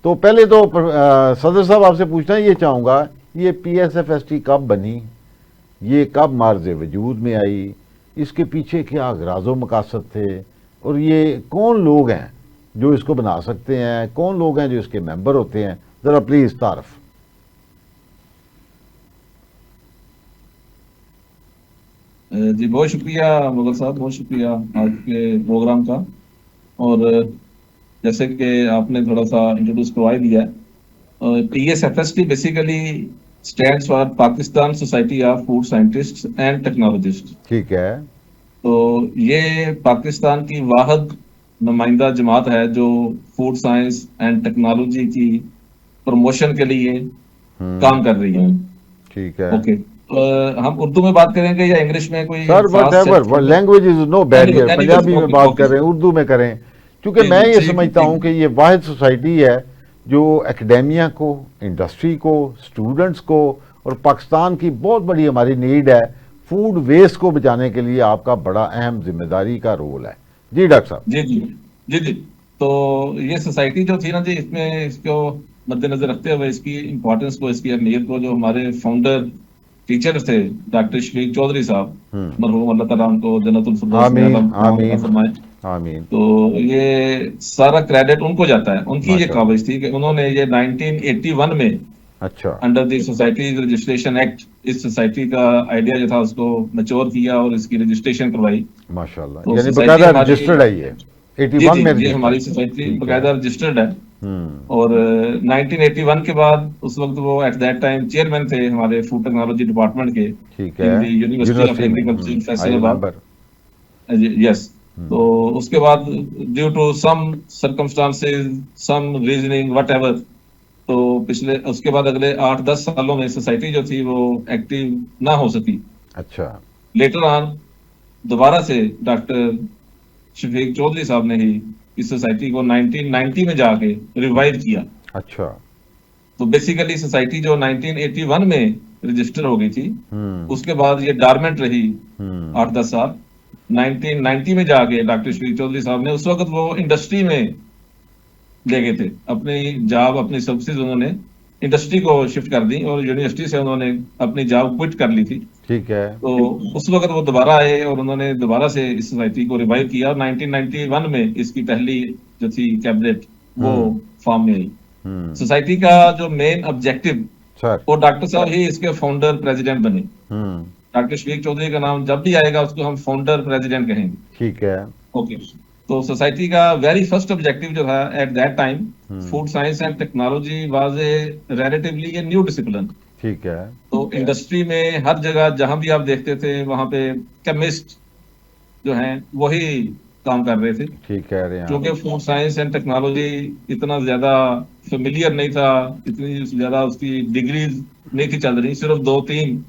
तो पहले तो सदर साहब आपसे पूछना ये चाहूँगा, ये PSFST कब बनी, ये कब मार्ज़ वजूद में आई, इसके पीछे क्या अगराज़ो मकासद थे, और ये कौन लोग हैं जो इसको बना सकते हैं, कौन लोग हैं जो इसके मेंबर होते हैं, ज़रा प्लीज़ तारफ़। जी बहुत शुक्रिया मुगल साहब, बहुत शुक्रिया आज के प्रोग्राम का। और जैसे कि आपने थोड़ा सा इंट्रोड्यूस करवा ही दिया है, PSFST basically stands for Pakistan society of food scientists and technologist. ठीक है। तो ये पाकिस्तान की वाहिद नुमाइंदा जमात है जो फूड साइंस एंड टेक्नोलॉजी की प्रमोशन के लिए काम कर रही है। ठीक है। ओके, हम उर्दू में बात करेंगे या इंग्लिश में? कोई sir whatever, language is no barrier, Punjabi में बात कर रहे हैं, उर्दू में करें, क्योंकि मैं ये समझता हूँ कि ये वाहिद सोसाइटी है जो एकेडेमिया को, इंडस्ट्री को, स्टूडेंट्स को, और पाकिस्तान की बहुत बड़ी हमारी नीड है फूड वेस्ट को बचाने के लिए आपका बड़ा अहम जिम्मेदारी का रोल है। जी डॉक्टर साहब। जी जी जी जी। तो ये सोसाइटी जो थी ना जी, इसमें इसको मद्देनजर रखते हुए इसकी इम्पोर्टेंस को, इसकी अहमियत को, जो हमारे फाउंडर टीचर थे डॉक्टर शफीक चौधरी साहब, मरहूम अल्लाह ताला उनको जन्नतुल फिरदौस में अता फरमाए, आमीन। तो ये सारा क्रेडिट उनको जाता है। उनकी ये काबिज थी कि उन्होंने ये 1981 में अच्छा under the society registration act इस सोसाइटी का आइडिया जो था उसको मैच्योर किया और इसकी रजिस्ट्रेशन करवाई। माशाल्लाह, तो यानी सोसाइटी बकायदा हमारी रजिस्टर्ड है ये, 81 में ये हमारी सोसाइटी ठीक बकायदा रजिस्टर्ड है। और 1981 के बाद उस वक्त वो एट दैट टाइम चेयरमैन थे हमारे फूड टेक्नोलॉजी डिपार्टमेंट के, ठीक है, university of agriculture Faisalabad. Yes. तो उसके बाद due to some circumstances, some reasoning whatever, तो पिछले उसके बाद अगले 8-10 सालों में सोसाइटी जो थी वो एक्टिव ना हो सकी। अच्छा। लेटर ऑन दोबारा से डॉक्टर शफीक चौधरी साहब ने ही इस सोसाइटी को 1990 में जाके रिवाइव किया। अच्छा। तो बेसिकली सोसाइटी जो 1981 में रजिस्टर हो गई थी, उसके बाद ये डॉर्मेंट रही 8-10 साल। 1990 में जाके डॉक्टर शफीक चौधरी साहब ने, उस वक्त वो इंडस्ट्री में ले गए थे, अपनी जॉब, अपनी सर्विसेज उन्होंने इंडस्ट्री को शिफ्ट कर दी और यूनिवर्सिटी से उन्होंने अपनी जॉब क्विट कर ली थी। ठीक है। तो उस वक्त वो दोबारा आए और उन्होंने दोबारा से इस सोसाइटी को रिवाइव किया और 1991 में इसकी पहली जो थी कैबिनेट वो फॉर्म में आई। सोसाइटी का जो मेन ऑब्जेक्टिव, वो डॉक्टर साहब ही इसके फाउंडर प्रेसिडेंट बने। डॉक्टर शफीक चौधरी का नाम जब भी आएगा उसको हम फाउंडर प्रेसिडेंट कहेंगे। ठीक है। ओके। तो सोसाइटी का वेरी फर्स्ट ऑब्जेक्टिव जो था eight that time, food science and technology was a relatively a new discipline. ठीक है। तो इंडस्ट्री में हर जगह जहां भी आप देखते थे वहां पे केमिस्ट जो हैं वही काम कर रहे थे। ठीक कह रहे हैं, क्योंकि फूड साइंस एंड टेक्नोलॉजी इतना ज्यादा फेमिलियर नहीं था, इतनी ज्यादा उसकी डिग्रीज नहीं थी चल रही। सिर्फ 2-3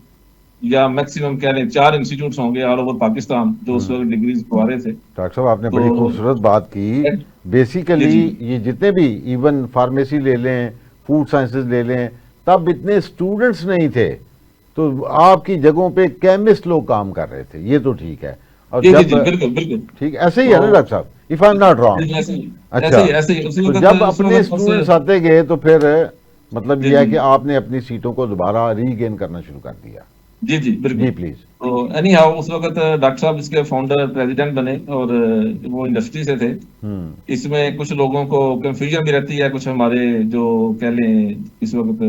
या मैक्सिमम कह लें 4 इंस्टीट्यूट्स होंगे ऑल ओवर पाकिस्तान जो उस वक्त डिग्रीज पढ़ा रहे थे। डॉक्टर साहब आपने बड़ी खूबसूरत बात की। बेसिकली ये जितने भी इवन फार्मेसी ले लें, फूड साइंसेज ले लें, तब इतने स्टूडेंट्स नहीं थे, तो आपकी जगहों पे केमिस्ट लोग काम कर रहे थे, ये तो ठीक है। और जब बिल्कुल ठीक ऐसे ही है ना डॉक्टर साहब, if I am not wrong? अच्छा, तो जब अपने स्टूडेंट्स आते गए तो फिर मतलब ये है कि आपने अपनी सीटों को दोबारा रीगेन करना शुरू कर दिया। जी जी बिल्कुल। प्लीज। तो एनी हाउ उस वक्त डॉक्टर साहब इसके फाउंडर प्रेसिडेंट बने और वो इंडस्ट्री से थे। इसमें कुछ लोगों को कंफ्यूजन भी रहती है, कुछ हमारे जो कह लें इस वक्त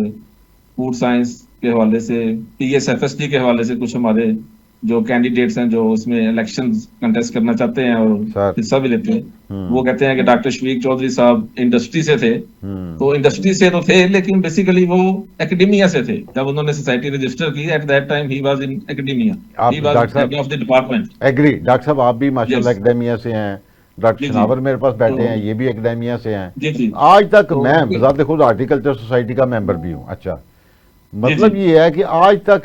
फूड साइंस के हवाले से, PSFST के हवाले से कुछ हमारे जो कैंडिडेट्स हैं जो उसमें इलेक्शन कंटेस्ट करना चाहते हैं और हिस्सा भी लेते हैं, वो कहते हैं कि डॉक्टर शफीक चौधरी साहब इंडस्ट्री से थे। तो इंडस्ट्री से तो थे लेकिन बेसिकली वो एकेडेमिया से थे। जब उन्होंने सोसाइटी रजिस्टर की at that time he was in academia, he was head of the department. Agri doctor साहब, आप भी माशाल्लाह एकेडेमिया से हैं। डॉक्टर शनावर मेरे पास बैठे हैं, ये भी एकेडेमिया से हैं। आज तक मैं बजाते खुद हार्टिकल्चर सोसाइटी का मेंबर भी हूँ। अच्छा, मतलब ये है कि आज तक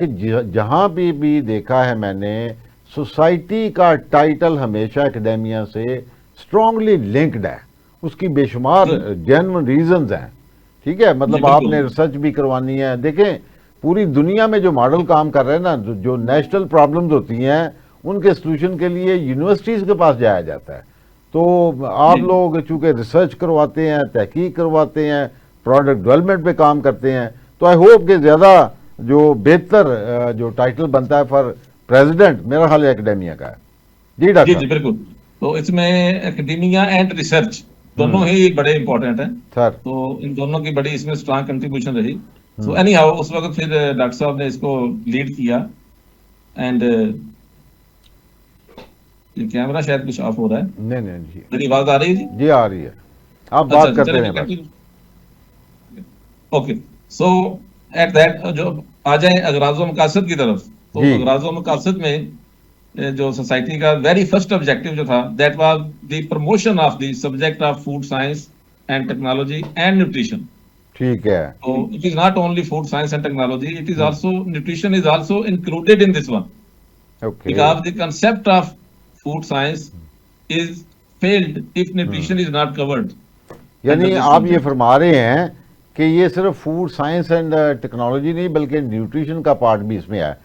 जहां भी देखा है मैंने, सोसाइटी का टाइटल हमेशा एकेडेमिया से स्ट्रांगली लिंक्ड है। उसकी बेशुमार जेन्युइन रीजंस हैं। ठीक है, मतलब आपने रिसर्च भी करवानी है। देखें, पूरी दुनिया में जो मॉडल काम कर रहे हैं ना, जो नेशनल प्रॉब्लम्स होती हैं उनके सोल्यूशन के लिए यूनिवर्सिटीज़ के पास जाया जाता है। तो आप लोग चूंकि रिसर्च करवाते हैं, तहकीक करवाते हैं, प्रोडक्ट डेवलपमेंट पे काम करते हैं। तो आई होप कि ज़्यादा जो बेहतर जो टाइटल बनता है फॉर प्रेसिडेंट, मेरा ख्याल एकेडेमिया का है। जी डॉक्टर जी जी बिल्कुल। तो इसमें एकेडेमिया एंड रिसर्च दोनों ही बड़े इंपॉर्टेंट हैं। सर। तो इन दोनों की बड़ी इसमें स्ट्रांग कंट्रीब्यूशन रही। सो एनी हाउ उस वक्त फिर डॉक्टर साहब ने इसको लीड किया। एंड ये कैमरा शायद कुछ ऑफ हो रहा है। नहीं नहीं जी, मेरी आवाज आ रही है जी? जी आ रही है, आप बात करते हैं बस। ओके। सो एट दैट जो आ जाए अगराज़ व मकासद की तरफ, तो जी। अगराज़ व मकासद में जो सोसाइटी का वेरी फर्स्ट ऑब्जेक्टिव जो था, that was the promotion of the subject of food science and technology and nutrition. ठीक है। So it is not only food science and technology, it is also nutrition is also included in this one. Okay. Because the concept of food science is failed if nutrition is not covered. यानी under this आप ये concept. फरमा रहे हैं कि ये सिर्फ food science and technology नहीं बल्कि न्यूट्रिशन का पार्ट भी इसमें है।